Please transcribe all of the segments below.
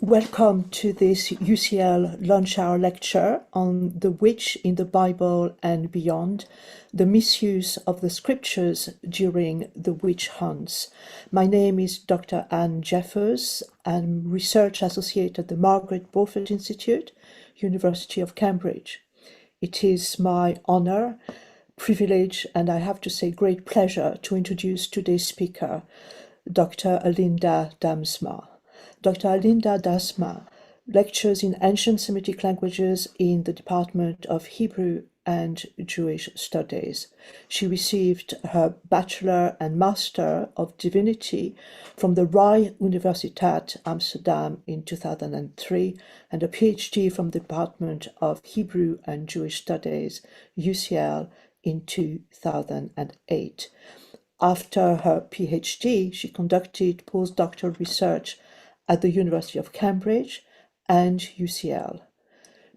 Welcome to this UCL lunch hour lecture on the witch in the Bible and beyond, the misuse of the scriptures during the witch hunts. My name is Dr. Anne Jeffers. I'm research associate at the Margaret Beaufort Institute, University of Cambridge. It is my honor, privilege, and I have to say great pleasure to introduce today's speaker, Dr. Alinda Damsma. Dr. Alinda Damsma lectures in ancient Semitic languages in the Department of Hebrew and Jewish Studies. She received her Bachelor and Master of Divinity from the Rijksuniversiteit Amsterdam in 2003 and a PhD from the Department of Hebrew and Jewish Studies, UCL, in 2008. After her PhD, she conducted postdoctoral research at the University of Cambridge and UCL.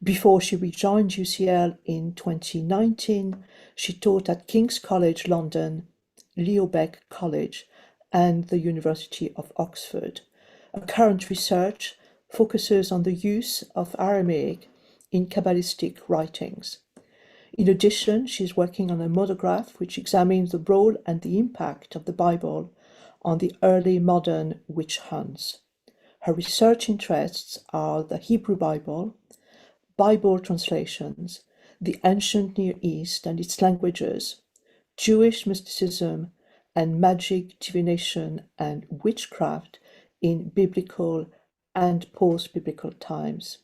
Before she rejoined UCL in 2019, she taught at King's College London, Leo Baeck College, and the University of Oxford. Her current research focuses on the use of Aramaic in Kabbalistic writings. In addition, she is working on a monograph which examines the role and the impact of the Bible on the early modern witch hunts. Her research interests are the Hebrew Bible, Bible translations, the ancient Near East and its languages, Jewish mysticism, and magic, divination, and witchcraft in biblical and post-biblical times.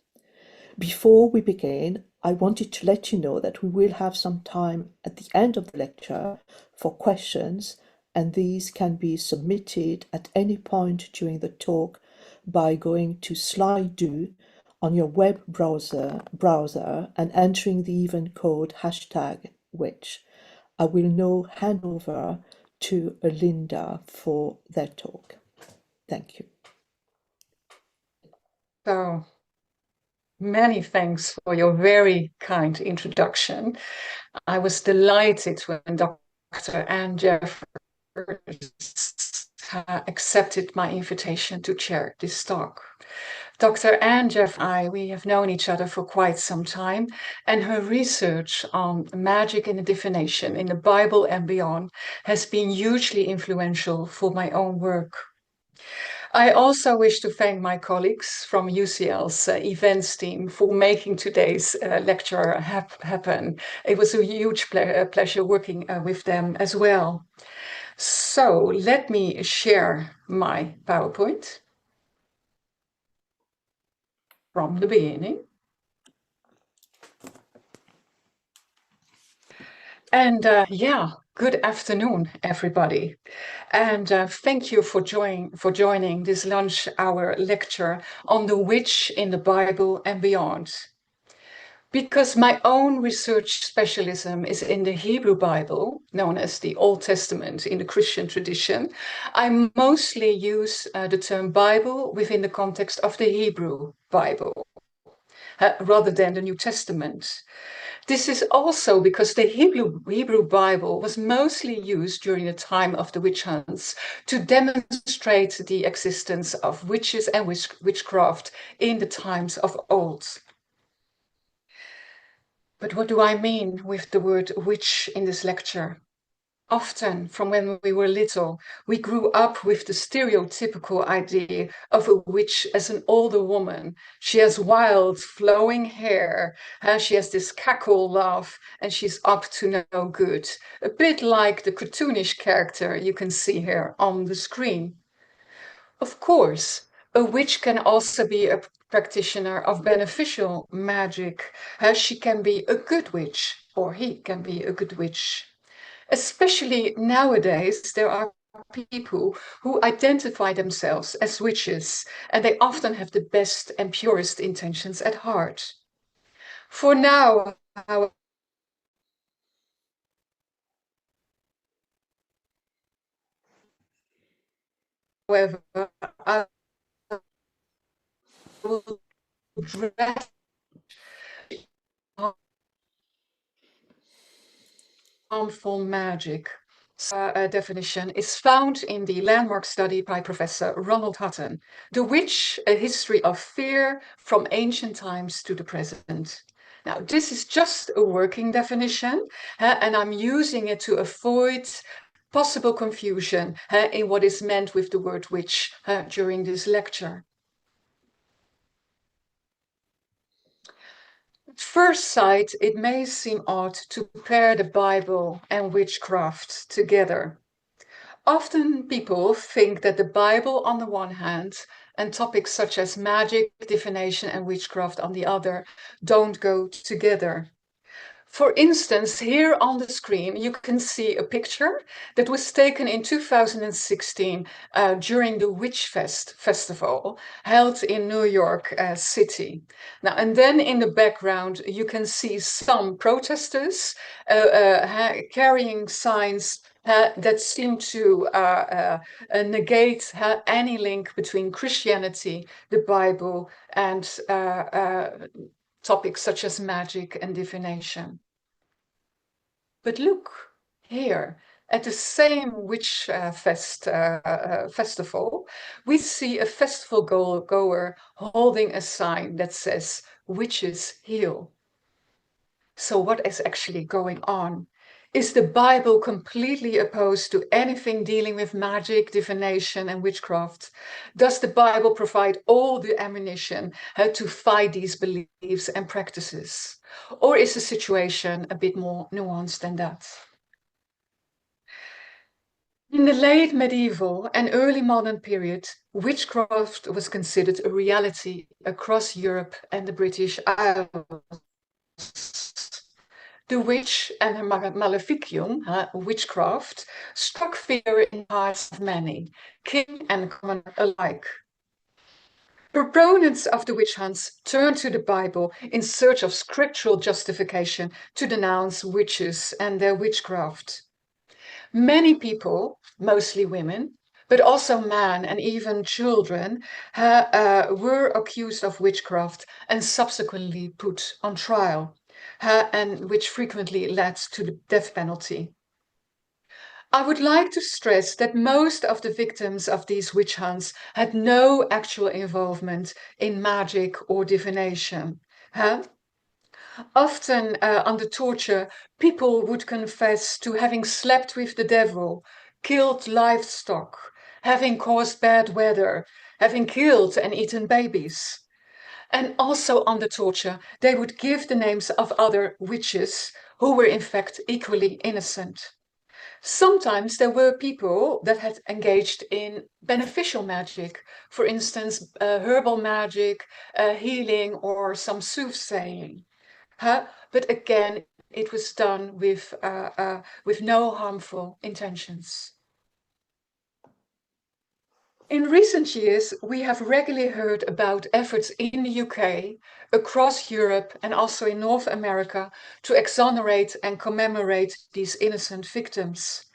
Before we begin, I wanted to let you know that we will have some time at the end of the lecture for questions, and these can be submitted at any point during the talk by going to Slido on your web browser and entering the event code #witch. I will now hand over to Alinda for their talk. Thank you. So many thanks for your very kind introduction. I was delighted when Dr. Anne Jeffers accepted my invitation to chair this talk. Dr. Anne Jeff and I, we have known each other for quite some time, and her research on magic and divination in the Bible and beyond has been hugely influential for my own work. I also wish to thank my colleagues from UCL's events team for making today's lecture happen. It was a huge pleasure working with them as well. So let me share my PowerPoint from the beginning. And good afternoon, everybody. And thank you for joining this lunch hour lecture on the witch in the Bible and beyond. Because my own research specialism is in the Hebrew Bible, known as the Old Testament in the Christian tradition, I mostly use the term Bible within the context of the Hebrew Bible, rather than the New Testament. This is also because the Hebrew Bible was mostly used during the time of the witch hunts to demonstrate the existence of witches and witchcraft in the times of old. But what do I mean with the word witch in this lecture? Often, from when we were little, we grew up with the stereotypical idea of a witch as an older woman. She has wild, flowing hair, she has this cackle laugh, and she's up to no good. A bit like the cartoonish character you can see here on the screen. Of course, a witch can also be a practitioner of beneficial magic. She can be a good witch, or he can be a good witch. Especially nowadays, there are people who identify themselves as witches, and they often have the best and purest intentions at heart. For now, however, I will address harmful magic definition is found in the landmark study by Professor Ronald Hutton, The Witch, A History of Fear from Ancient Times to the Present. Now, this is just a working definition, and I'm using it to avoid possible confusion in what is meant with the word witch during this lecture. At first sight, it may seem odd to pair the Bible and witchcraft together. Often people think that the Bible on the one hand and topics such as magic, divination, and witchcraft on the other don't go together. For instance, here on the screen, you can see a picture that was taken in 2016 during the Witch Festival held in New York City. Now, and then in the background, you can see some protesters carrying signs that seem to negate any link between Christianity, the Bible, and topics such as magic and divination. But look here, at the same witch festival, we see a festival goer holding a sign that says, "Witches heal." So what is actually going on? Is the Bible completely opposed to anything dealing with magic, divination, and witchcraft? Does the Bible provide all the ammunition to fight these beliefs and practices? Or is the situation a bit more nuanced than that? In the late medieval and early modern period, witchcraft was considered a reality across Europe and the British Isles. The witch and her maleficium, witchcraft, struck fear in the hearts of many, king and commoner alike. Proponents of the witch hunts turned to the Bible in search of scriptural justification to denounce witches and their witchcraft. Many people, mostly women, but also men and even children, were accused of witchcraft and subsequently put on trial. And which frequently led to the death penalty. I would like to stress that most of the victims of these witch hunts had no actual involvement in magic or divination. Often under torture, people would confess to having slept with the devil, killed livestock, having caused bad weather, having killed and eaten babies. And also under torture, they would give the names of other witches who were in fact equally innocent. Sometimes there were people that had engaged in beneficial magic, for instance, herbal magic, healing, or some soothsaying. But again, it was done with no harmful intentions. In recent years, we have regularly heard about efforts in the UK, across Europe, and also in North America to exonerate and commemorate these innocent victims.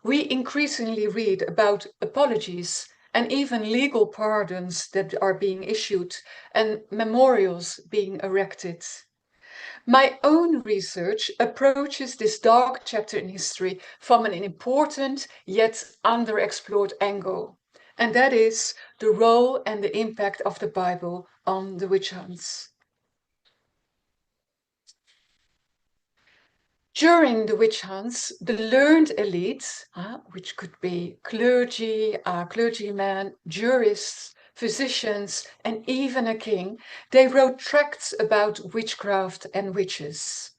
We increasingly read about apologies and even legal pardons that are being issued and memorials being erected. My own research approaches this dark chapter in history from an important yet underexplored angle, and that is the role and the impact of the Bible on the witch hunts. During the witch hunts, the learned elite, which could be clergy, clergymen, jurists, physicians, and even a king, they wrote tracts about witchcraft and witches.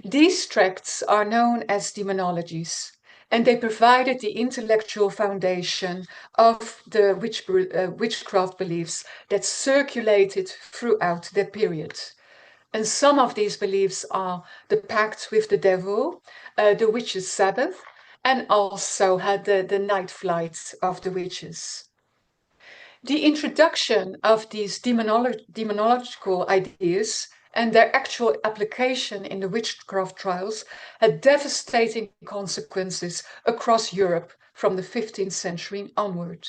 These tracts are known as demonologies, and they provided the intellectual foundation of the witchcraft beliefs that circulated throughout that period. And some of these beliefs are the pact with the devil, the witches' Sabbath, and also had the night flights of the witches. The introduction of these demonological ideas and their actual application in the witchcraft trials had devastating consequences across Europe from the 15th century onward.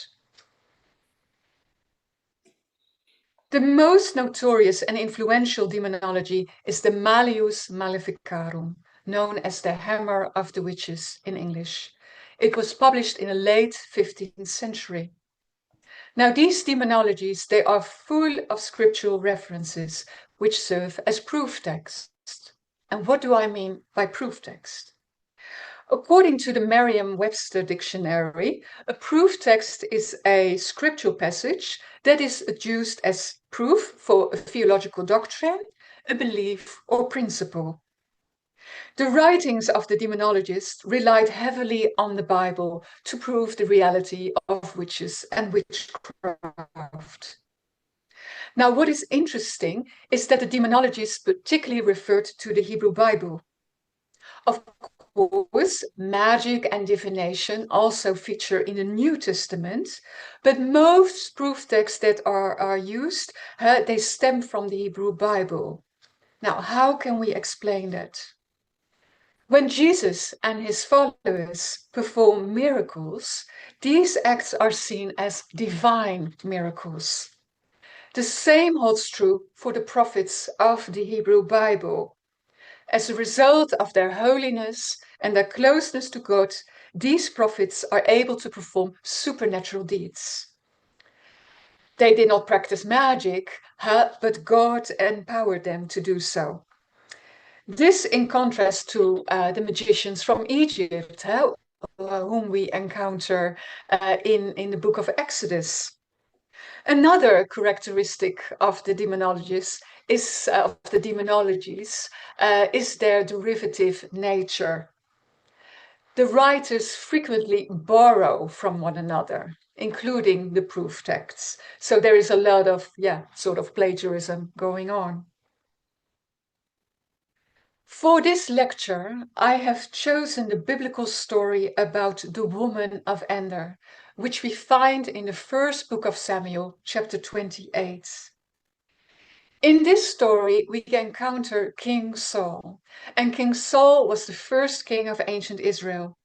The most notorious and influential demonology is the Malleus Maleficarum, known as the Hammer of the Witches in English. It was published in the late 15th century. Now, these demonologies, they are full of scriptural references which serve as proof text. And what do I mean by proof text? According to the Merriam-Webster dictionary, a proof text is a scriptural passage that is adduced as proof for a theological doctrine, a belief, or principle. The writings of the demonologists relied heavily on the Bible to prove the reality of witches and witchcraft. Now, what is interesting is that the demonologists particularly referred to the Hebrew Bible. Of course, magic and divination also feature in the New Testament, but most proof texts that are used, they stem from the Hebrew Bible. Now, how can we explain that? When Jesus and his followers perform miracles, these acts are seen as divine miracles. The same holds true for the prophets of the Hebrew Bible. As a result of their holiness and their closeness to God, these prophets are able to perform supernatural deeds. They did not practice magic, but God empowered them to do so. This in contrast to the magicians from Egypt, whom we encounter in the book of Exodus. Another characteristic of the demonologies is their derivative nature. The writers frequently borrow from one another, including the proof texts. So there is a lot of, sort of plagiarism going on. For this lecture, I have chosen the biblical story about the woman of Endor, which we find in the first book of Samuel, chapter 28. In this story, we encounter King Saul, and King Saul was the first king of ancient Israel.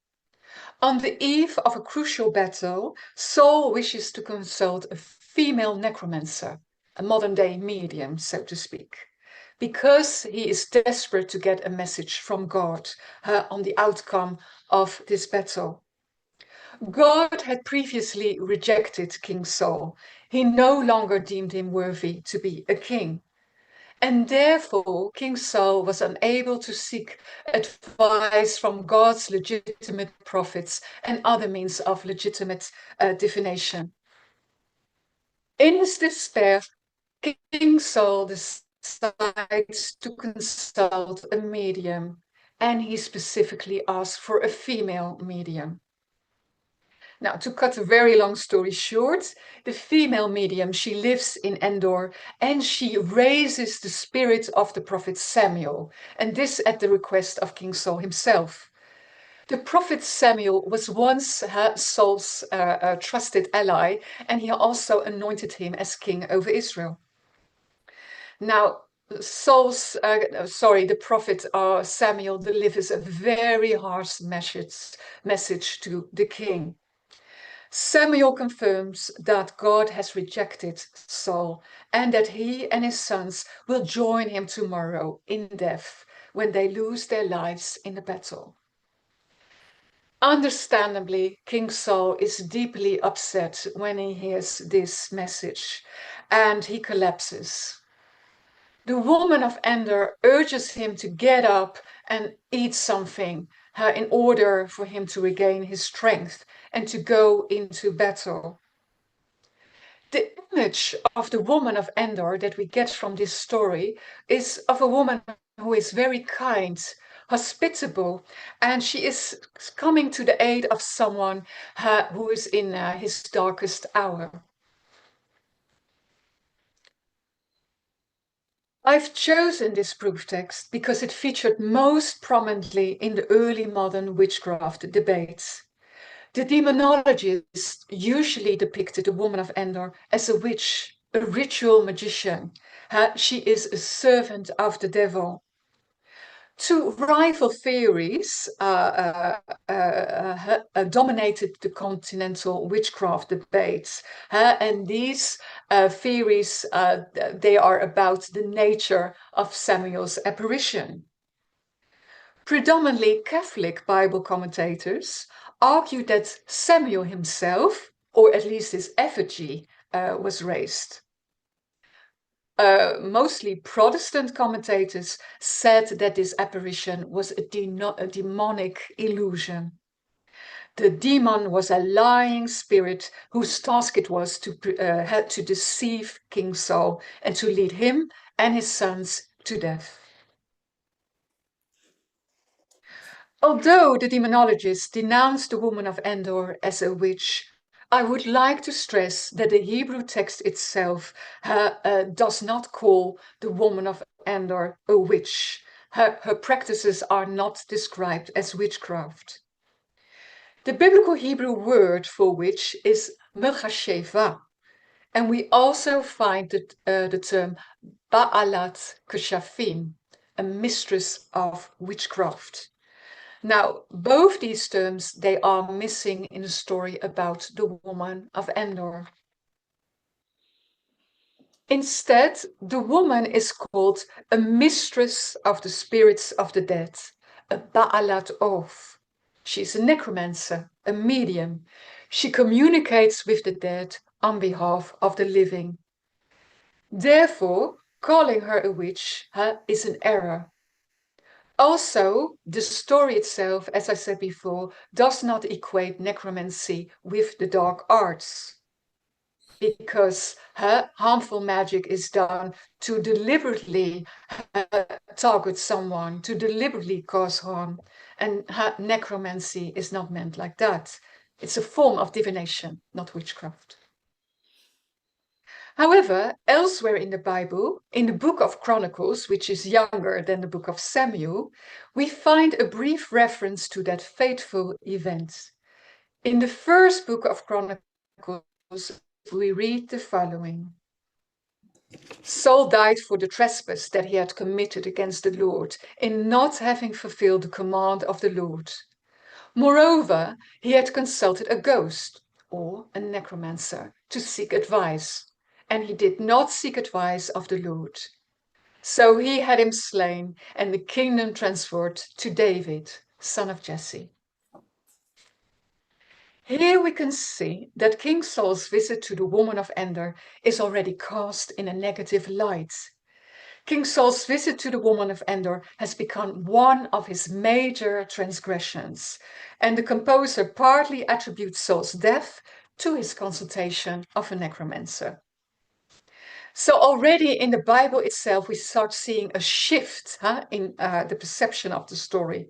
On the eve of a crucial battle, Saul wishes to consult a female necromancer, a modern-day medium, so to speak, because he is desperate to get a message from God on the outcome of this battle. God had previously rejected King Saul. He no longer deemed him worthy to be a king. And therefore, King Saul was unable to seek advice from God's legitimate prophets and other means of legitimate divination. In his despair, King Saul decides to consult a medium, and he specifically asks for a female medium. Now, to cut a very long story short, the female medium, she lives in Endor and she raises the spirit of the prophet Samuel, and this at the request of King Saul himself. The prophet Samuel was once Saul's trusted ally, and he also anointed him as king over Israel. Now, the prophet Samuel delivers a very harsh message to the king. Samuel confirms that God has rejected Saul and that he and his sons will join him tomorrow in death when they lose their lives in the battle. Understandably, King Saul is deeply upset when he hears this message, and he collapses. The woman of Endor urges him to get up and eat something in order for him to regain his strength and to go into battle. The image of the woman of Endor that we get from this story is of a woman who is very kind, hospitable, and she is coming to the aid of someone who is in his darkest hour. I've chosen this proof text because it featured most prominently in the early modern witchcraft debates. The demonologists usually depicted the woman of Endor as a witch, a ritual magician. She is a servant of the devil. Two rival theories dominated the continental witchcraft debates, and these theories they are about the nature of Samuel's apparition. Predominantly Catholic Bible commentators argued that Samuel himself, or at least his effigy, was raised. Mostly Protestant commentators said that this apparition was a demonic illusion. The demon was a lying spirit whose task it was to deceive King Saul and to lead him and his sons to death. Although the demonologists denounced the woman of Endor as a witch, I would like to stress that the Hebrew text itself does not call the woman of Endor a witch. Her practices are not described as witchcraft. The biblical Hebrew word for witch is melchasheva, and we also find the term ba'alat keshafim, a mistress of witchcraft. Now, both these terms, they are missing in the story about the woman of Endor. Instead, the woman is called a mistress of the spirits of the dead, a ba'alat of. She's a necromancer, a medium. She communicates with the dead on behalf of the living. Therefore, calling her a witch is an error. Also, the story itself, as I said before, does not equate necromancy with the dark arts, because harmful magic is done to deliberately target someone, to deliberately cause harm, and necromancy is not meant like that. It's a form of divination, not witchcraft. However, elsewhere in the Bible, in the book of Chronicles, which is younger than the book of Samuel, we find a brief reference to that fateful event. In the first book of Chronicles, we read the following. Saul died for the trespass that he had committed against the Lord in not having fulfilled the command of the Lord. Moreover, he had consulted a ghost, or a necromancer, to seek advice, and he did not seek advice of the Lord. So he had him slain, and the kingdom transferred to David, son of Jesse. Here we can see that King Saul's visit to the woman of Endor is already cast in a negative light. King Saul's visit to the woman of Endor has become one of his major transgressions, and the composer partly attributes Saul's death to his consultation of a necromancer. So already in the Bible itself, we start seeing a shift in the perception of the story.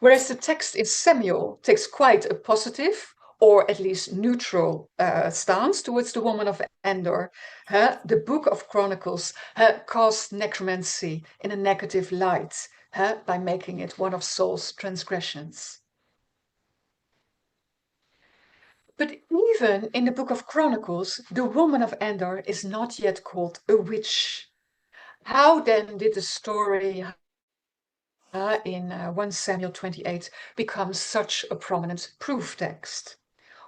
Whereas the text in Samuel takes quite a positive, or at least neutral stance towards the woman of Endor, the book of Chronicles casts necromancy in a negative light by making it one of Saul's transgressions. But even in the book of Chronicles, the woman of Endor is not yet called a witch. How then did the story in 1 Samuel 28 become such a prominent proof text?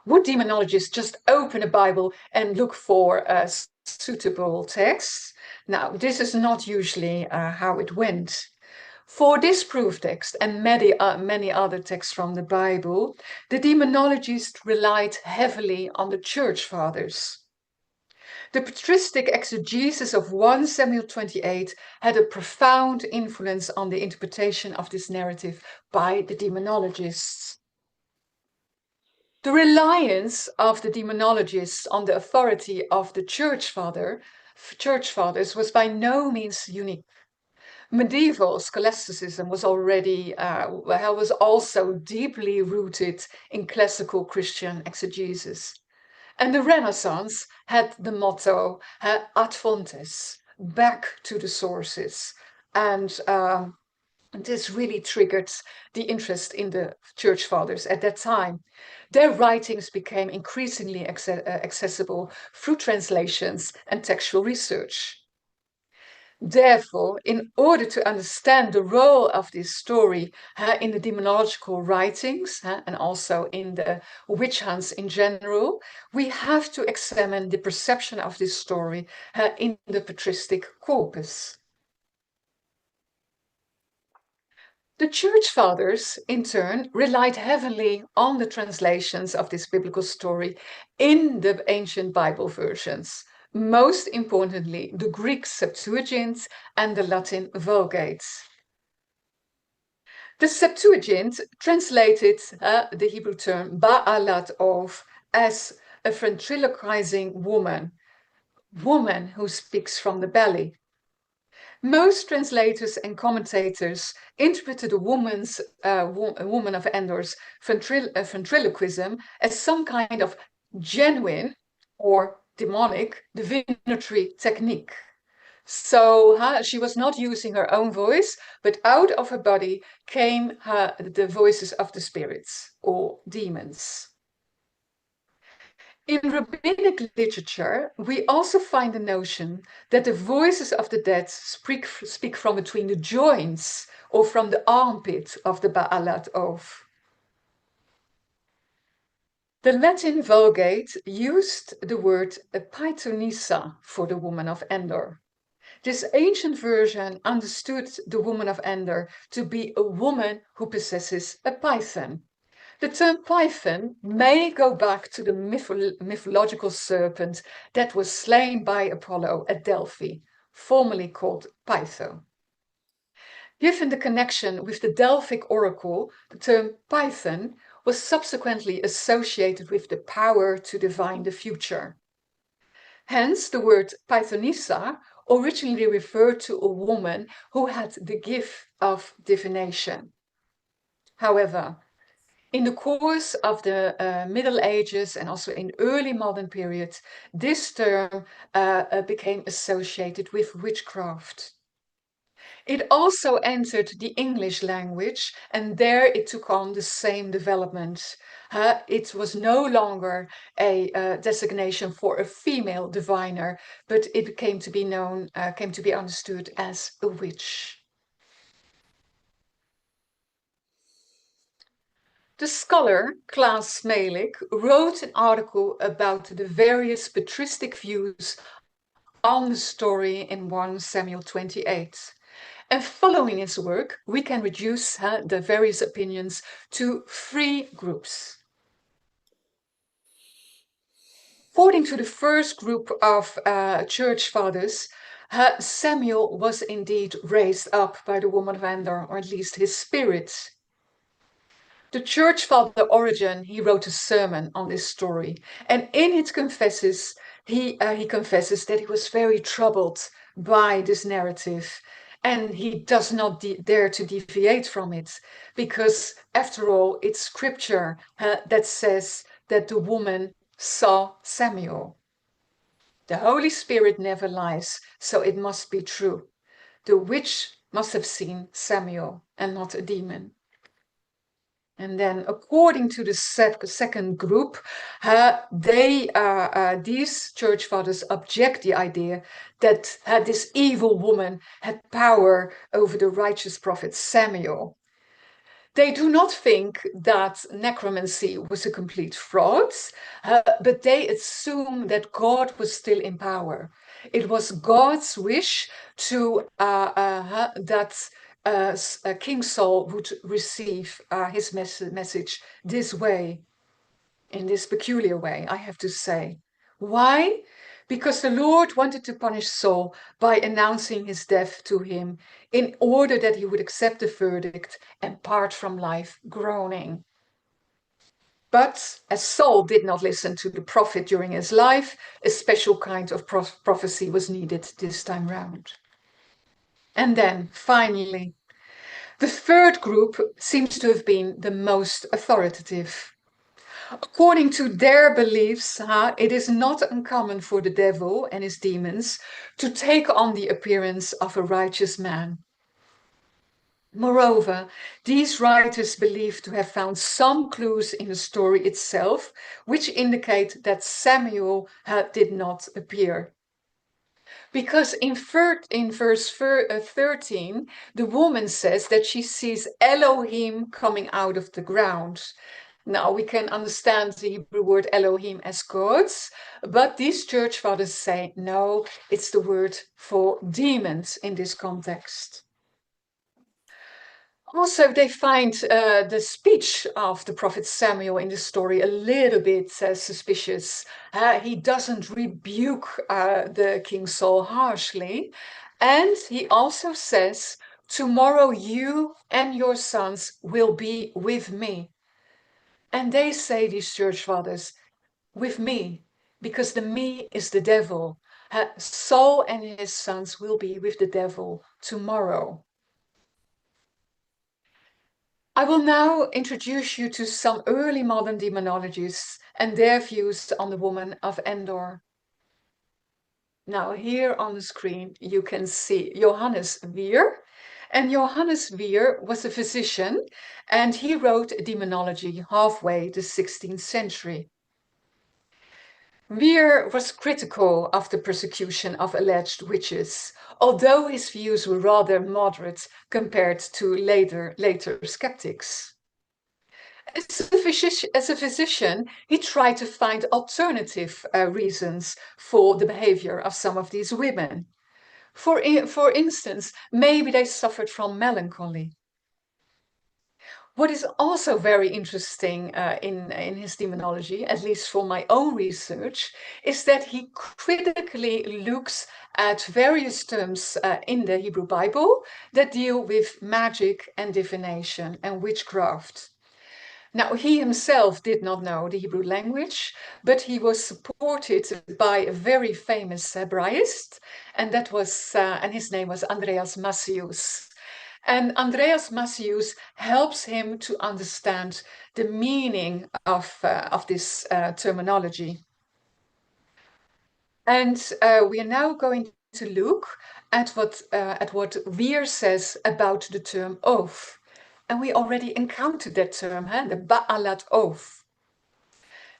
Would demonologists just open a Bible and look for suitable texts? Now, this is not usually how it went. For this proof text and many other texts from the Bible, the demonologists relied heavily on the church fathers. The patristic exegesis of 1 Samuel 28 had a profound influence on the interpretation of this narrative by the demonologists. The reliance of the demonologists on the authority of the church fathers was by no means unique. Medieval scholasticism was also deeply rooted in classical Christian exegesis. And the Renaissance had the motto ad fontes, back to the sources. And this really triggered the interest in the church fathers at that time. Their writings became increasingly accessible through translations and textual research. Therefore, in order to understand the role of this story in the demonological writings and also in the witch hunts in general, we have to examine the perception of this story in the patristic corpus. The church fathers, in turn, relied heavily on the translations of this biblical story in the ancient Bible versions, most importantly, the Greek Septuagint and the Latin Vulgate. The Septuagint translated the Hebrew term Ba'alat of as a ventriloquizing woman who speaks from the belly. Most translators and commentators interpreted a woman of Endor's ventriloquism as some kind of genuine or demonic divinatory technique. So she was not using her own voice, but out of her body came the voices of the spirits or demons. In rabbinic literature, we also find the notion that the voices of the dead speak from between the joints or from the armpit of the Ba'alat of. The Latin Vulgate used the word Pythonissa for the woman of Endor. This ancient version understood the woman of Endor to be a woman who possesses a python. The term python may go back to the mythological serpent that was slain by Apollo at Delphi, formerly called Pytho. Given the connection with the Delphic oracle, the term python was subsequently associated with the power to divine the future. Hence, the word Pythonissa originally referred to a woman who had the gift of divination. However, in the course of the Middle Ages and also in early modern periods, this term became associated with witchcraft. It also entered the English language, and there it took on the same development. It was no longer a designation for a female diviner, but it came to be understood as a witch. The scholar Klaas Smelik wrote an article about the various patristic views on the story in 1 Samuel 28. And following his work, we can reduce the various opinions to 3 groups. According to the first group of church fathers, Samuel was indeed raised up by the woman of Endor, or at least his spirit. The church father Origen, he wrote a sermon on this story, and in it he confesses that he was very troubled by this narrative, and he does not dare to deviate from it, because after all, it's scripture that says that the woman saw Samuel. The Holy Spirit never lies, so it must be true. The witch must have seen Samuel and not a demon. And then, according to the second group, these church fathers object the idea that this evil woman had power over the righteous prophet Samuel. They do not think that necromancy was a complete fraud, but they assume that God was still in power. It was God's wish to that King Saul would receive his message this way, in this peculiar way, I have to say. Why? Because the Lord wanted to punish Saul by announcing his death to him in order that he would accept the verdict and part from life groaning. But as Saul did not listen to the prophet during his life, a special kind of prophecy was needed this time round. And then, finally, the third group seems to have been the most authoritative. According to their beliefs, it is not uncommon for the devil and his demons to take on the appearance of a righteous man. Moreover, these writers believe to have found some clues in the story itself, which indicate that Samuel did not appear. Because in verse 13, the woman says that she sees Elohim coming out of the ground. Now, we can understand the Hebrew word Elohim as gods, but these church fathers say, no, it's the word for demons in this context. Also, they find the speech of the prophet Samuel in the story a little bit suspicious. He doesn't rebuke the King Saul harshly. And he also says, tomorrow you and your sons will be with me. And they say, these church fathers, with me, because the me is the devil. Saul and his sons will be with the devil tomorrow. I will now introduce you to some early modern demonologists and their views on the woman of Endor. Now here on the screen you can see Johannes Weer. And Johannes Weer was a physician and he wrote a demonology halfway the 16th century. Weer was critical of the persecution of alleged witches, although his views were rather moderate compared to later skeptics. As a physician, he tried to find alternative reasons for the behavior of some of these women. For instance, maybe they suffered from melancholy. What is also very interesting in his demonology, at least for my own research, is that he critically looks at various terms in the Hebrew Bible that deal with magic and divination and witchcraft. Now, he himself did not know the Hebrew language, but he was supported by a very famous Hebraist, and his name was Andreas Macius. And Andreas Macius helps him to understand the meaning of this terminology. And we are now going to look at what Weer says about the term oath. And we already encountered that term, the Ba'alat oath.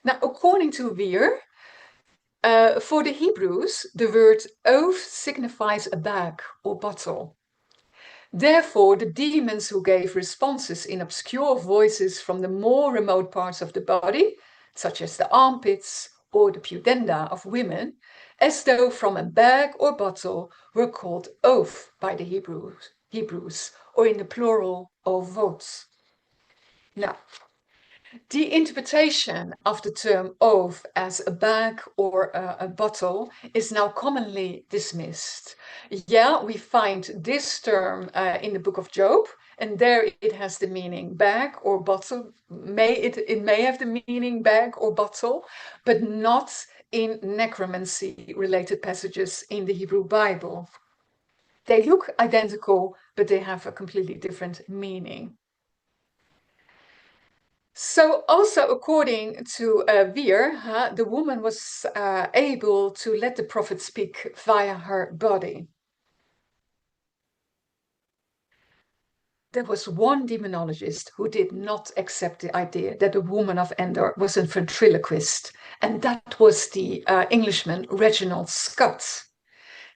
Now, according to Weer, for the Hebrews, the word oath signifies a bag or bottle. Therefore, the demons who gave responses in obscure voices from the more remote parts of the body, such as the armpits or the pudenda of women, as though from a bag or bottle, were called oath by the Hebrews, or in the plural, ovot. Now, the interpretation of the term oath as a bag or a bottle is now commonly dismissed. Yeah, we find this term in the book of Job, and there it has the meaning bag or bottle. It may have the meaning bag or bottle, but not in necromancy-related passages in the Hebrew Bible. They look identical, but they have a completely different meaning. So also according to Weer, the woman was able to let the prophet speak via her body. There was one demonologist who did not accept the idea that the woman of Endor was a ventriloquist, and that was the Englishman Reginald Scott.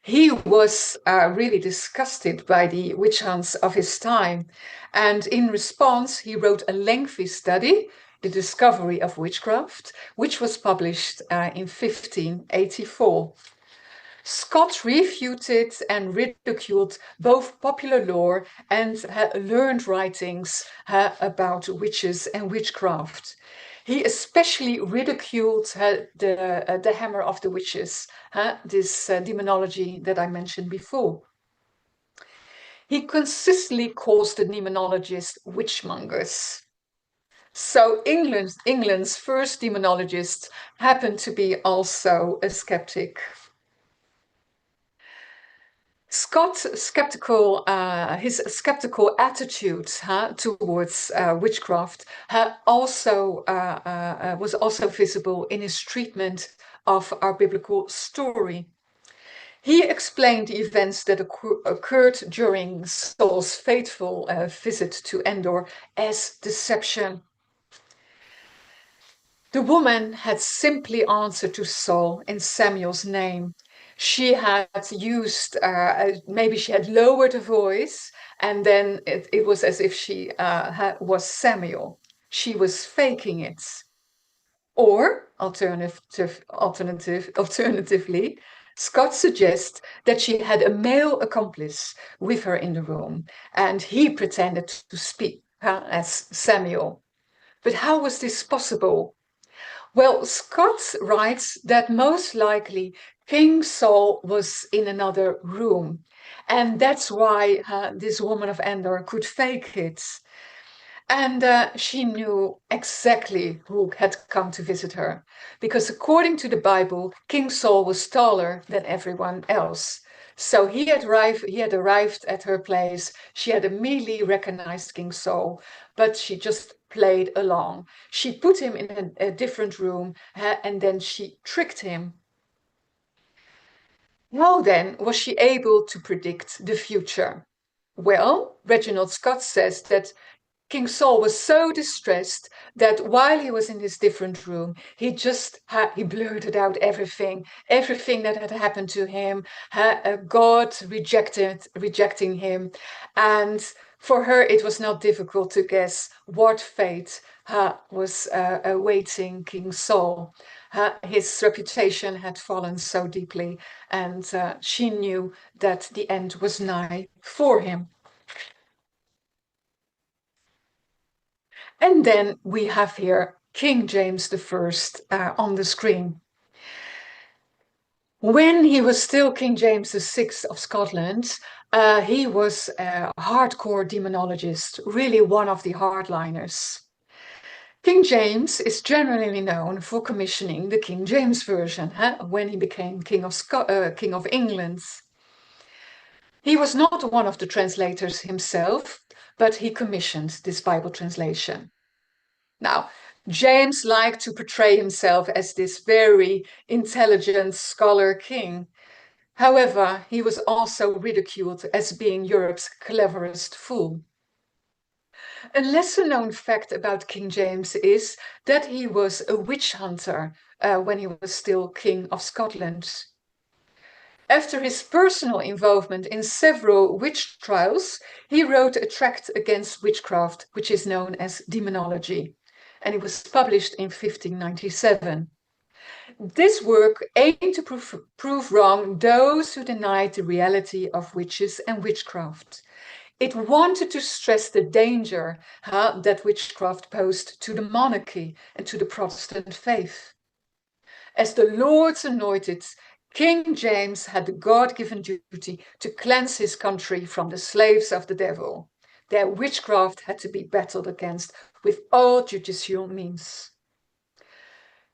He was really disgusted by the witch hunts of his time, and in response, he wrote a lengthy study, The Discovery of Witchcraft, which was published in 1584. Scott refuted and ridiculed both popular lore and learned writings about witches and witchcraft. He especially ridiculed the hammer of the witches, this demonology that I mentioned before. He consistently calls the demonologists witchmongers. So England's first demonologist happened to be also a skeptic. His skeptical attitude towards witchcraft was also visible in his treatment of our biblical story. He explained the events that occurred during Saul's fateful visit to Endor as deception. The woman had simply answered to Saul in Samuel's name. She had used, maybe she had lowered her voice, and then it was as if she was Samuel. She was faking it. Or, alternatively, Scott suggests that she had a male accomplice with her in the room, and he pretended to speak as Samuel. But how was this possible? Well, Scott writes that most likely King Saul was in another room, and that's why this woman of Endor could fake it. And she knew exactly who had come to visit her, because according to the Bible, King Saul was taller than everyone else. So he had arrived at her place. She had immediately recognized King Saul, but she just played along. She put him in a different room, and then she tricked him. How then was she able to predict the future? Well, Reginald Scott says that King Saul was so distressed that while he was in this different room, he blurted out everything that had happened to him, God rejecting him. And for her, it was not difficult to guess what fate was awaiting King Saul. His reputation had fallen so deeply, and she knew that the end was nigh for him. And then we have here King James I on the screen. When he was still King James VI of Scotland, he was a hardcore demonologist, really one of the hardliners. King James is generally known for commissioning the King James Version when he became King of England. He was not one of the translators himself, but he commissioned this Bible translation. Now, James liked to portray himself as this very intelligent scholar king. However, he was also ridiculed as being Europe's cleverest fool. A lesser known fact about King James is that he was a witch hunter when he was still King of Scotland. After his personal involvement in several witch trials, he wrote a tract against witchcraft, which is known as Demonology, and it was published in 1597. This work aimed to prove wrong those who denied the reality of witches and witchcraft. It wanted to stress the danger that witchcraft posed to the monarchy and to the Protestant faith. As the Lord's anointed, King James had the God-given duty to cleanse his country from the slaves of the devil. Their witchcraft had to be battled against with all judicial means.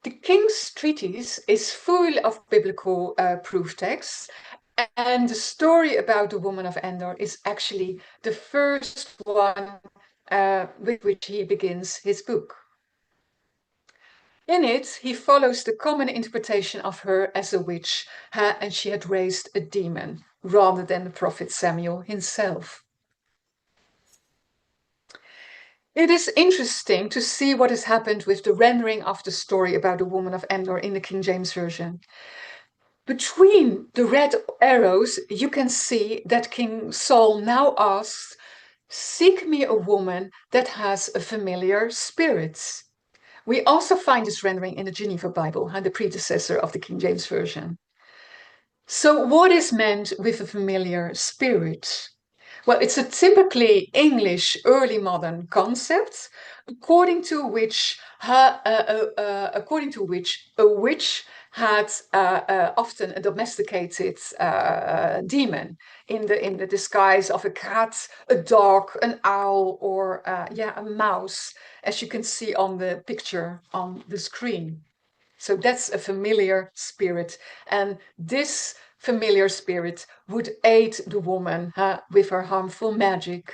The King's Treatise is full of biblical proof texts, and the story about the woman of Endor is actually the first one with which he begins his book. In it, he follows the common interpretation of her as a witch, and she had raised a demon, rather than the prophet Samuel himself. It is interesting to see what has happened with the rendering of the story about the woman of Endor in the King James Version. Between the red arrows, you can see that King Saul now asks, "Seek me a woman that has a familiar spirit." We also find this rendering in the Geneva Bible, the predecessor of the King James Version. So what is meant with a familiar spirit? Well, it's a typically English early modern concept, according to which a witch had often a domesticated demon in the disguise of a cat, a dog, an owl, or a mouse, as you can see on the picture on the screen. So that's a familiar spirit, and this familiar spirit would aid the woman with her harmful magic.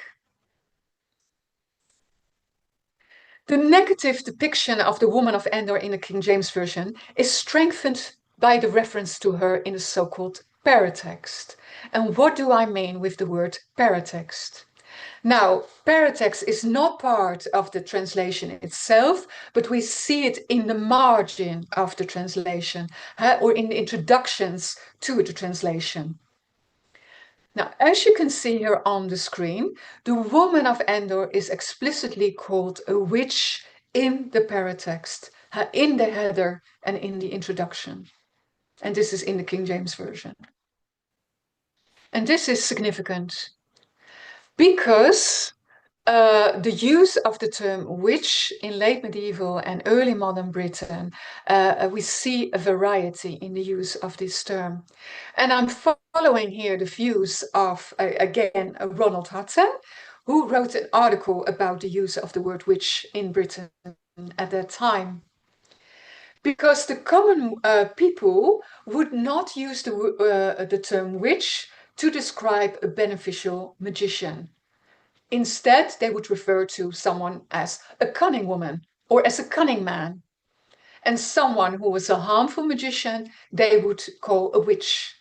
The negative depiction of the woman of Endor in the King James Version is strengthened by the reference to her in the so-called paratext. And what do I mean with the word paratext? Now, paratext is not part of the translation itself, but we see it in the margin of the translation or in the introductions to the translation. Now, as you can see here on the screen, the woman of Endor is explicitly called a witch in the paratext, in the header and in the introduction. And this is in the King James Version. And this is significant because the use of the term witch in late medieval and early modern Britain, we see a variety in the use of this term. And I'm following here the views of, again, Ronald Hutton, who wrote an article about the use of the word witch in Britain at that time. Because the common people would not use the term witch to describe a beneficial magician. Instead, they would refer to someone as a cunning woman or as a cunning man. And someone who was a harmful magician, they would call a witch.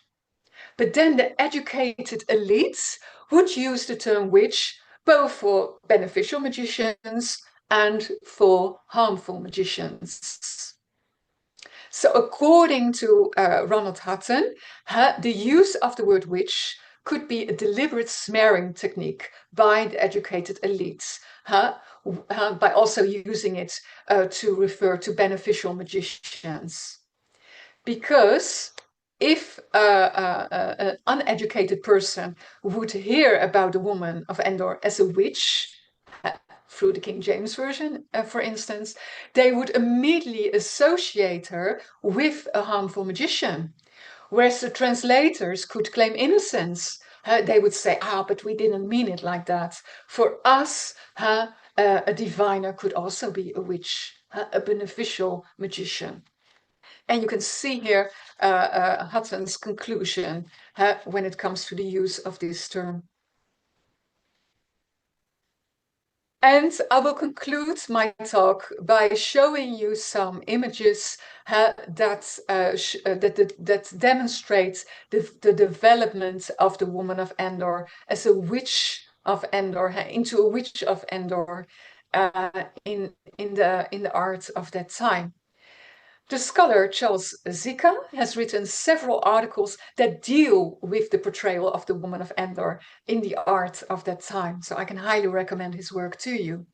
But then the educated elites would use the term witch both for beneficial magicians and for harmful magicians. So according to Ronald Hutton, the use of the word witch could be a deliberate smearing technique by the educated elites, by also using it to refer to beneficial magicians. Because if an uneducated person would hear about the woman of Endor as a witch, through the King James Version, for instance, they would immediately associate her with a harmful magician. Whereas the translators could claim innocence. They would say, but we didn't mean it like that. For us, a diviner could also be a witch, a beneficial magician. And you can see here Hutton's conclusion when it comes to the use of this term. And I will conclude my talk by showing you some images that demonstrate the development of the woman of Endor as a witch of Endor, into a witch of Endor in the art of that time. The scholar Charles Zika has written several articles that deal with the portrayal of the woman of Endor in the art of that time, so I can highly recommend his work to you.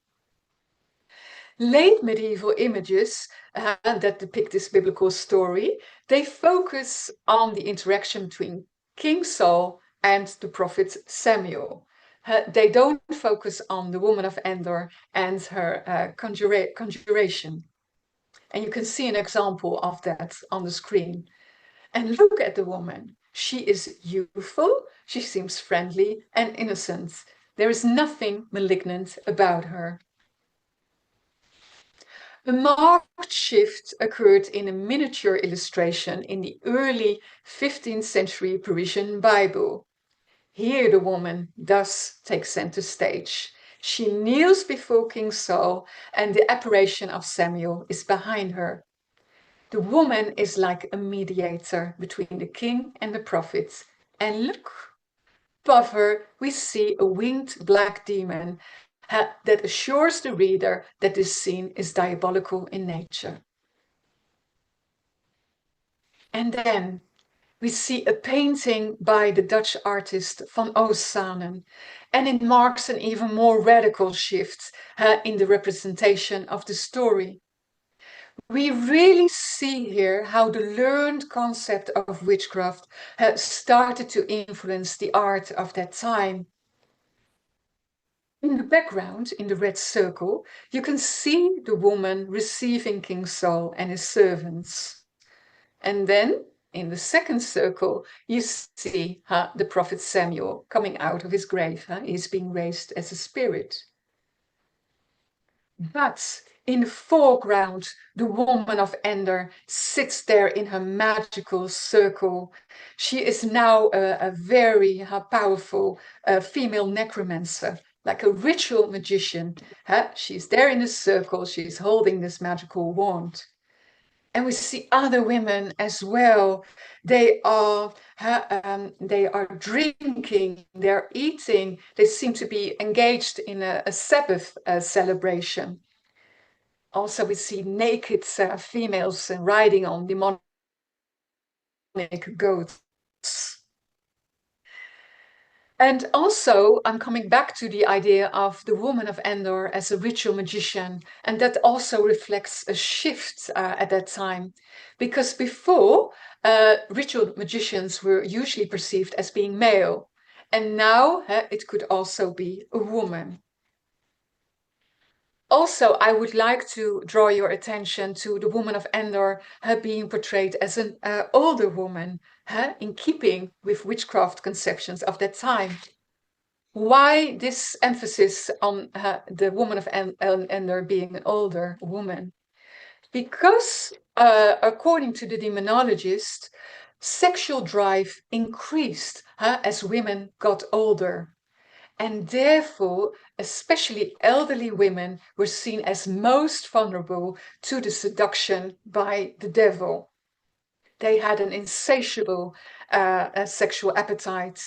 Late medieval images that depict this biblical story, they focus on the interaction between King Saul and the prophet Samuel. They don't focus on the woman of Endor and her conjuration. And you can see an example of that on the screen. And look at the woman. She is youthful, she seems friendly and innocent. There is nothing malignant about her. A marked shift occurred in a miniature illustration in the early 15th century Parisian Bible. Here the woman does take center stage. She kneels before King Saul, and the apparition of Samuel is behind her. The woman is like a mediator between the king and the prophets. And look, above her we see a winged black demon that assures the reader that this scene is diabolical in nature. And then we see a painting by the Dutch artist van Oostzaanen, and it marks an even more radical shift in the representation of the story. We really see here how the learned concept of witchcraft started to influence the art of that time. In the background, in the red circle, you can see the woman receiving King Saul and his servants. And then, in the second circle, you see the prophet Samuel coming out of his grave. He's being raised as a spirit. But in the foreground, the woman of Endor sits there in her magical circle. She is now a very powerful female necromancer, like a ritual magician. She's there in the circle, she's holding this magical wand. And we see other women as well. They are drinking, they're eating, they seem to be engaged in a Sabbath celebration. Also, we see naked females riding on demonic goats. And also, I'm coming back to the idea of the woman of Endor as a ritual magician, and that also reflects a shift at that time. Because before, ritual magicians were usually perceived as being male, and now it could also be a woman. Also, I would like to draw your attention to the woman of Endor being portrayed as an older woman, in keeping with witchcraft conceptions of that time. Why this emphasis on the woman of Endor being an older woman? Because, according to the demonologists, sexual drive increased as women got older. And therefore, especially elderly women were seen as most vulnerable to the seduction by the devil. They had an insatiable sexual appetite.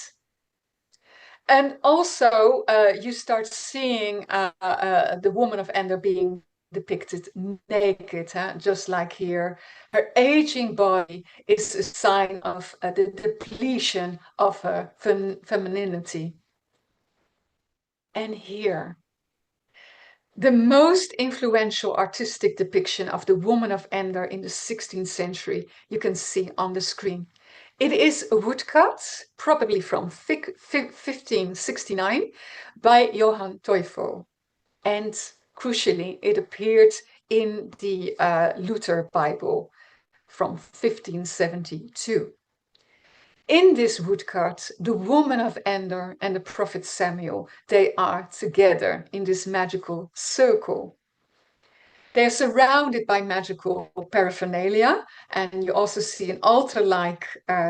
And also, you start seeing the woman of Endor being depicted naked, just like here. Her aging body is a sign of the depletion of her femininity. And here, the most influential artistic depiction of the woman of Endor in the 16th century you can see on the screen. It is a woodcut, probably from 1569, by Johann Teufel. And crucially, it appeared in the Luther Bible from 1572. In this woodcut, the woman of Endor and the prophet Samuel, they are together in this magical circle. They're surrounded by magical paraphernalia, and you also see an altar-like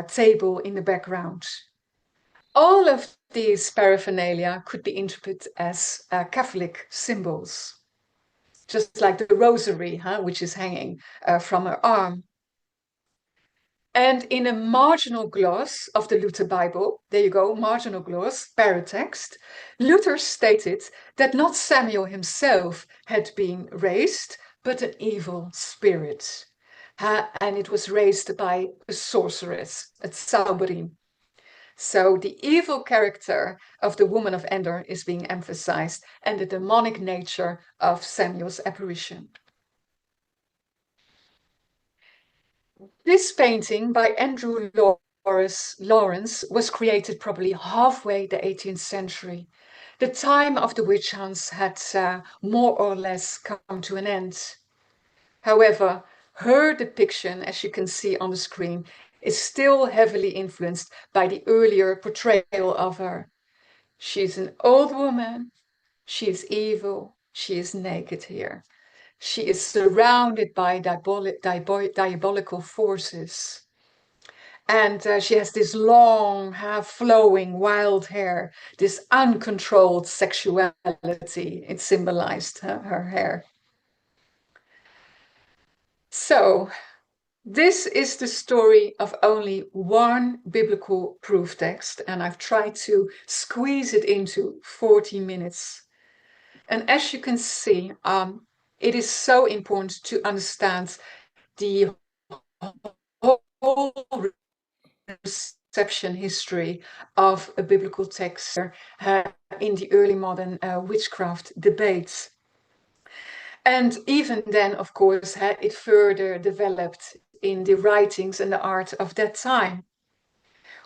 table in the background. All of these paraphernalia could be interpreted as Catholic symbols, just like the rosary, which is hanging from her arm. And in a marginal gloss of the Luther Bible, there you go, marginal gloss, paratext, Luther stated that not Samuel himself had been raised, but an evil spirit. And it was raised by a sorceress, a Zauberin. So the evil character of the woman of Endor is being emphasized, and the demonic nature of Samuel's apparition. This painting by Andrew Lawrence was created probably halfway the 18th century. The time of the witch hunts had more or less come to an end. However, her depiction, as you can see on the screen, is still heavily influenced by the earlier portrayal of her. She's an old woman, she is evil, she is naked here. She is surrounded by diabolical forces. And she has this long, half-flowing, wild hair, this uncontrolled sexuality. It symbolized her hair. So, this is the story of only one biblical proof text, and I've tried to squeeze it into 40 minutes. And as you can see, it is so important to understand the whole reception history of a biblical text in the early modern witchcraft debates. And even then, of course, it further developed in the writings and the art of that time.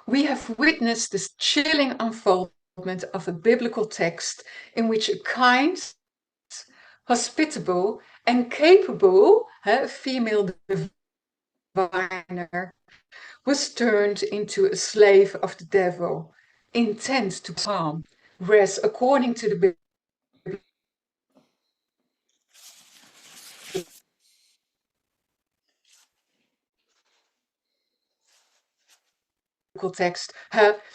We have witnessed this chilling unfoldment of a biblical text in which a kind, hospitable, and capable female diviner was turned into a slave of the devil, intent to harm, whereas according to the biblical text,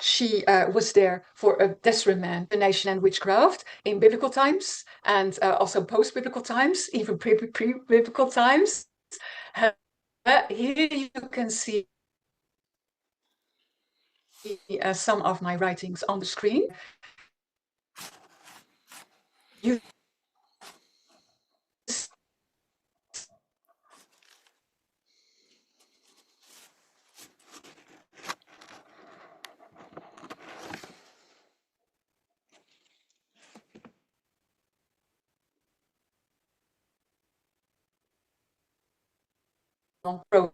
she was there for a desperate nation and witchcraft in biblical times, and also post-biblical times, even pre-biblical times. Here you can see some of my writings on the screen. You approach.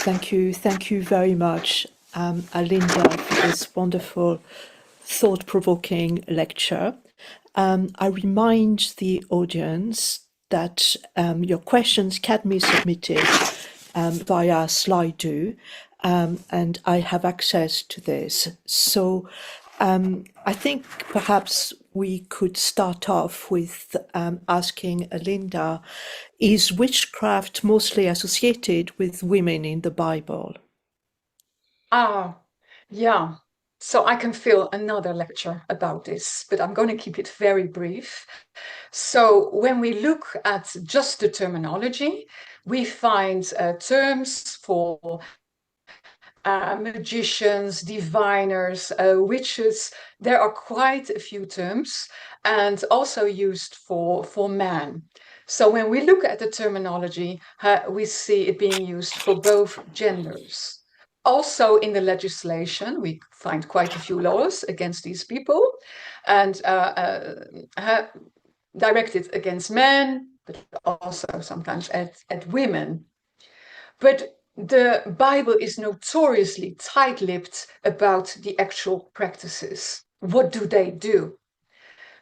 Thank you very much, Alinda, for this wonderful, thought-provoking lecture. I remind the audience that your questions can be submitted via Slido, and I have access to this. So I think perhaps we could start off with asking Alinda, is witchcraft mostly associated with women in the Bible? Ah, yeah. So I can fill another lecture about this, but I'm going to keep it very brief. So when we look at just the terminology, we find terms for magicians, diviners, witches. There are quite a few terms, and also used for man. So when we look at the terminology, we see it being used for both genders. Also in the legislation, we find quite a few laws against these people, and directed against men, but also sometimes at women. But the Bible is notoriously tight-lipped about the actual practices. What do they do?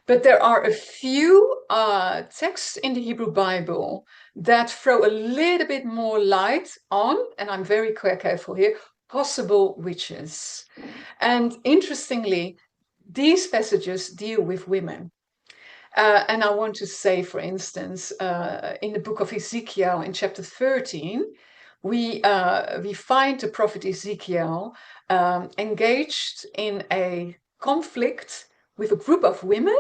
But there are a few texts in the Hebrew Bible that throw a little bit more light on, and I'm very careful here, possible witches. And interestingly, these passages deal with women. And I want to say, for instance, in the book of Ezekiel, in chapter 13, we find the prophet Ezekiel engaged in a conflict with a group of women,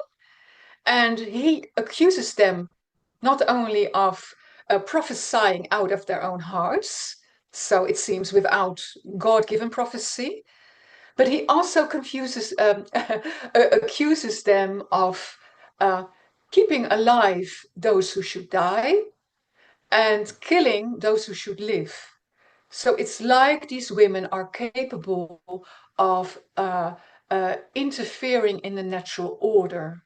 and he accuses them not only of prophesying out of their own hearts, so it seems without God-given prophecy, but he also accuses them of keeping alive those who should die and killing those who should live. So it's like these women are capable of interfering in the natural order.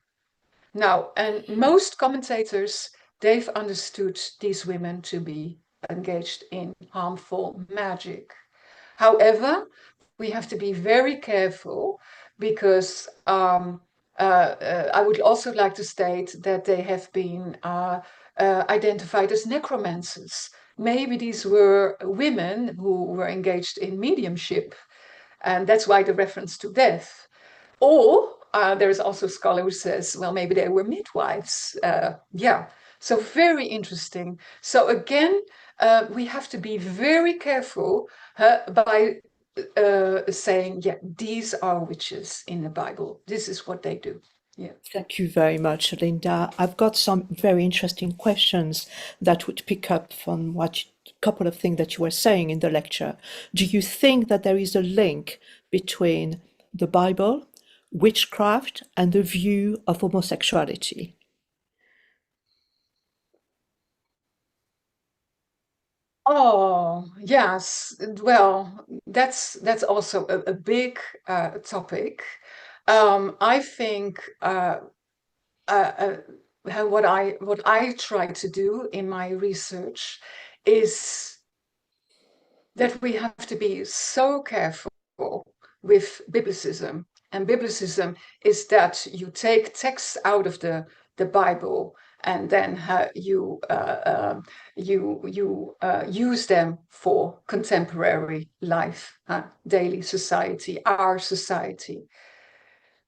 Now, and most commentators, they've understood these women to be engaged in harmful magic. However, we have to be very careful because I would also like to state that they have been identified as necromancers. Maybe these were women who were engaged in mediumship, and that's why the reference to death. Or there is also a scholar who says, well, maybe they were midwives. Yeah, so very interesting. So again, we have to be very careful by saying, yeah, these are witches in the Bible. This is what they do. Yeah. Thank you very much, Linda. I've got some very interesting questions that would pick up from what a couple of things that you were saying in the lecture. Do you think that there is a link between the Bible, witchcraft, and the view of homosexuality? Oh, yes. Well, that's also a big topic. I think uh, what I try to do in my research is that we have to be so careful with biblicism. And biblicism is that you take texts out of the Bible and then you use them for contemporary life, daily society, our society.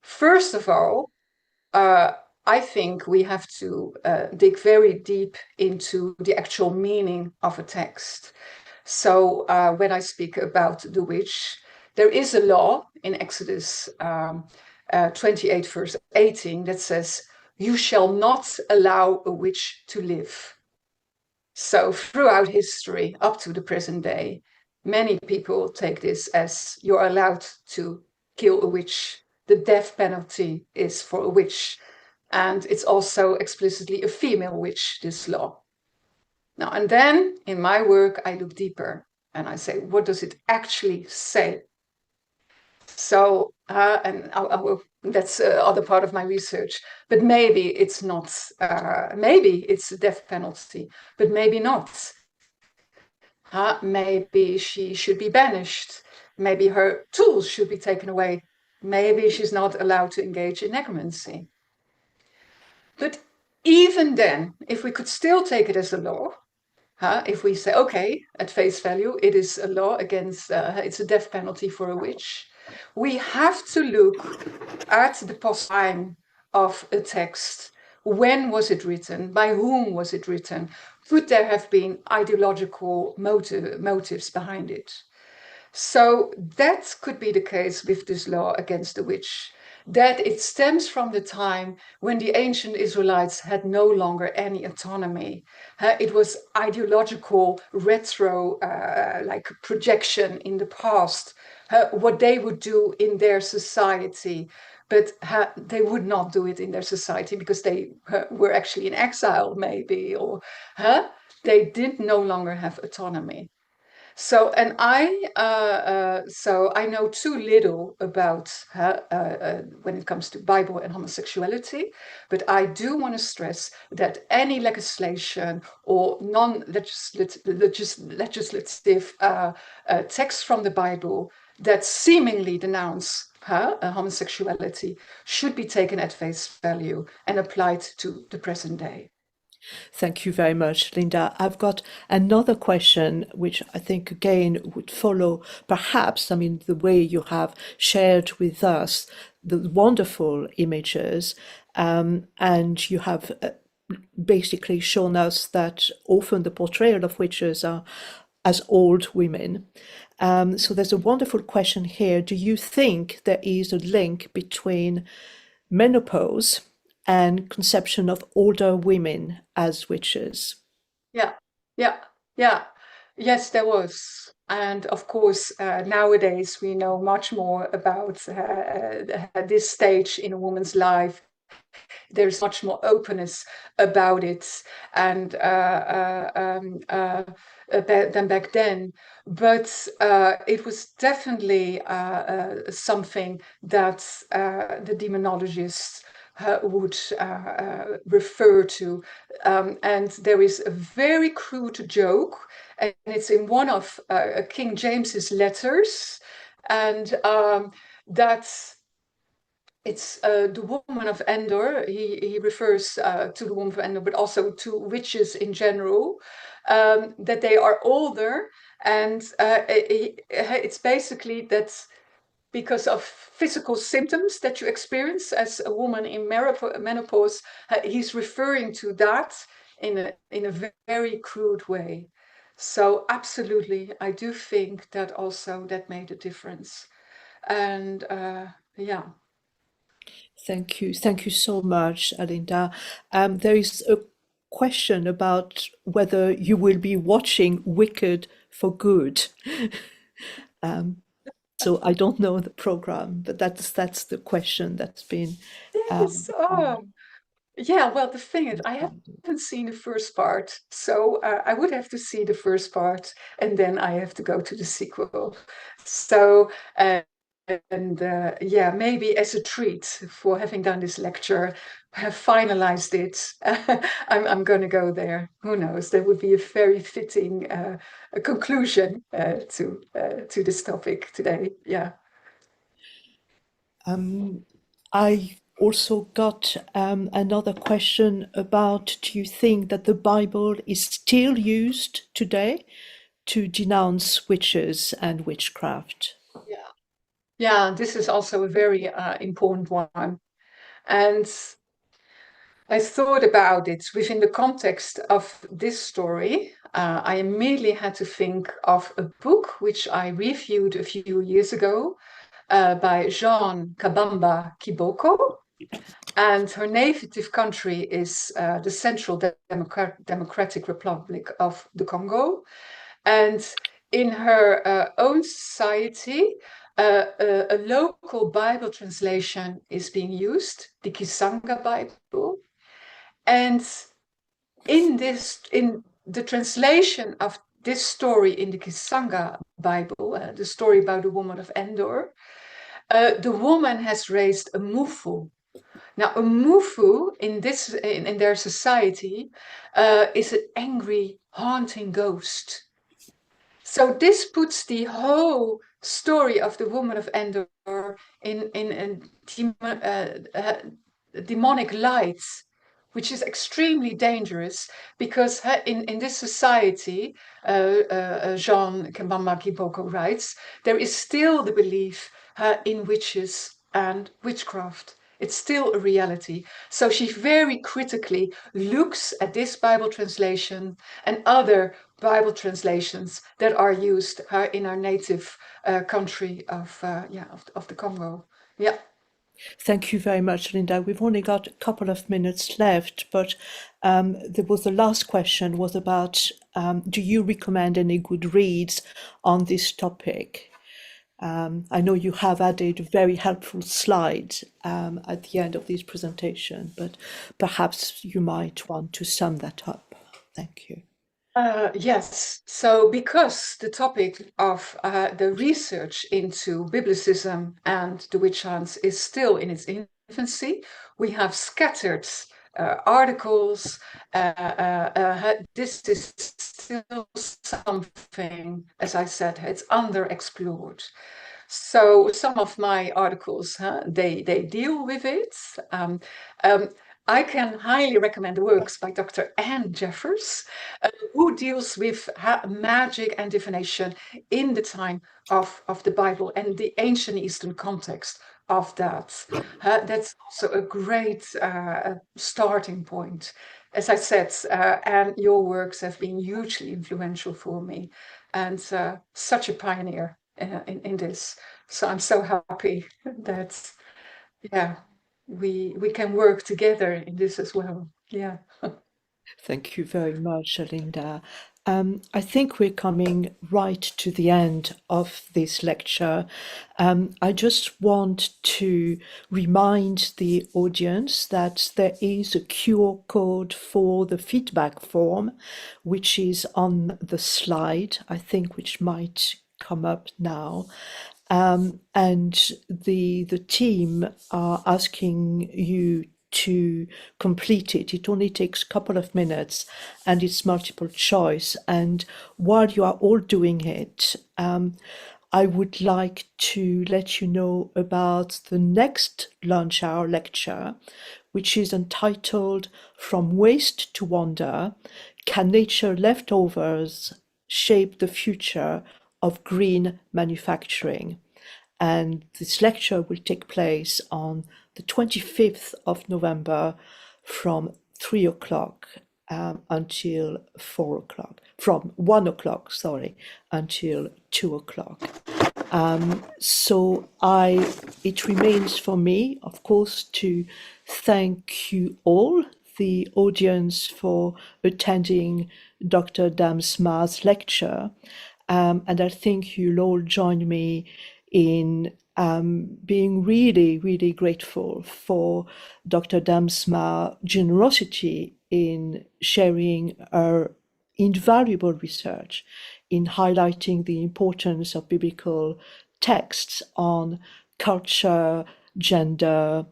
First of all, uh, I think we have to dig very deep into the actual meaning of a text. So when I speak about the witch, there is a law in Exodus 28, verse 18, that says, you shall not allow a witch to live. So throughout history, up to the present day, many people take this as you're allowed to kill a witch. The death penalty is for a witch. And it's also explicitly a female witch, this law. Now, and then in my work, I look deeper and I say, what does it actually say? So, and that's other part of my research, but maybe it's not, maybe it's a death penalty, but maybe not. Maybe she should be banished. Maybe her tools should be taken away. Maybe she's not allowed to engage in necromancy. But even then, if we could still take it as a law, if we say, okay, at face value, it is a law against, it's a death penalty for a witch, we have to look at the time of a text. When was it written? By whom was it written? Could there have been ideological motives behind it? So that could be the case with this law against the witch, that it stems from the time when the ancient Israelites had no longer any autonomy. It was ideological retro, like projection in the past, what they would do in their society. But they would not do it in their society because they were actually in exile, maybe, or they did no longer have autonomy. So, and so I know too little about when it comes to Bible and homosexuality, but I do want to stress that any legislation or non-legislative text from the Bible that seemingly denounce homosexuality should be taken at face value and applied to the present day. Thank you very much, Linda. I've got another question, which I think again would follow perhaps, I mean, the way you have shared with us the wonderful images, and you have basically shown us that often the portrayal of witches are as old women. So there's a wonderful question here. Do you think there is a link between menopause and conception of older women as witches? Yeah, yeah, yeah. Yes, there was. And of course, nowadays we know much more about this stage in a woman's life. There's much more openness about it, and than back then. But it was definitely something that the demonologists would refer to. And there is a very crude joke, and it's in one of King James's letters, and that's it's the woman of Endor. He refers to the woman of Endor, but also to witches in general, that they are older. And it's basically that because of physical symptoms that you experience as a woman in menopause, he's referring to that in a very crude way. So absolutely, I do think that also that made a difference. And yeah. Thank you. Thank you so much, Alinda. There is a question about whether you will be watching Wicked for good. So I don't know the program, but that's the question that's been Yes. Oh, yeah. Well, the thing is, I provided. haven't seen the first part, so I would have to see the first part, and then I have to go to the sequel. So, and yeah, maybe as a treat for having done this lecture, have finalized it, I'm going to go there. Who knows? That would be a very fitting a conclusion to this topic today. Yeah. I also got another question about, do you think that the Bible is still used today to denounce witches and witchcraft? Yeah. Yeah, this is also a very important one. And I thought about it within the context of this story. I immediately had to think of a book which I reviewed a few years ago by Jean Kabamba Kiboko. And her native country is the Central Democratic Republic of the Congo. And in her own society, a local Bible translation is being used, the Kisanga Bible. And in the translation of this story in the Kisanga Bible, the story about the woman of Endor, the woman has raised a mufu. Now, a mufu in their society is an angry, haunting ghost. So this puts the whole story of the woman of Endor in demonic light, which is extremely dangerous because in this society, Jean Kembamba Kiboko writes, there is still the belief in witches and witchcraft. It's still a reality. So she very critically looks at this Bible translation and other Bible translations that are used in our native country of the Congo. Yeah. Thank you very much, Linda. We've only got a couple of minutes left, but there was the last question was about do you recommend any good reads on this topic? I know you have added very helpful slides at the end of this presentation, but perhaps you might want to sum that up. Thank you. Yes, so because the topic of the research into biblicism and the witch hunts is still in its infancy, we have scattered articles. This is still something, as I said, it's underexplored. So some of my articles, they deal with it. Um, I can highly recommend the works by Dr. Anne Jeffers, who deals with magic and divination in the time of the Bible and the ancient Eastern context of that. That's also a great starting point. As I said, and your works have been hugely influential for me, and such a pioneer in this. So I'm so happy that yeah, we can work together in this as well. Yeah. Thank you very much, Alinda. I think we're coming right to the end of this lecture. I just want to remind the audience that there is a QR code for the feedback form, which is on the slide, I think, which might come up now. And the team are asking you to complete it. It only takes a couple of minutes and it's multiple choice. And while you are all doing it, I would like to let you know about the next lunch hour lecture, which is entitled From Waste to Wonder, Can Nature Leftovers Shape the Future of Green Manufacturing? And this lecture will take place on the 25th of November from 3 o'clock until 4 o'clock, from 1 o'clock, sorry, until 2 o'clock. It remains for me, of course, to thank you all, the audience, for attending Dr. Damsma's lecture. And I think you'll all join me in being really, really grateful for Dr. Damsma's generosity in sharing her invaluable research, in highlighting the importance of biblical texts on culture, gender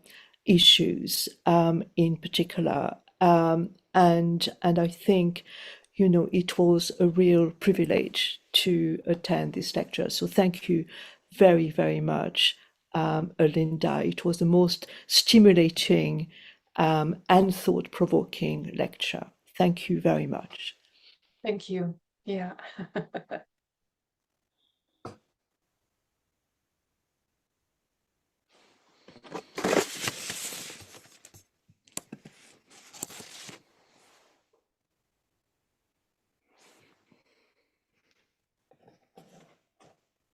issues in particular. And I think, it was a real privilege to attend this lecture. So thank you very, very much, Alinda. It was the most stimulating and thought-provoking lecture. Thank you very much. Thank you. Yeah.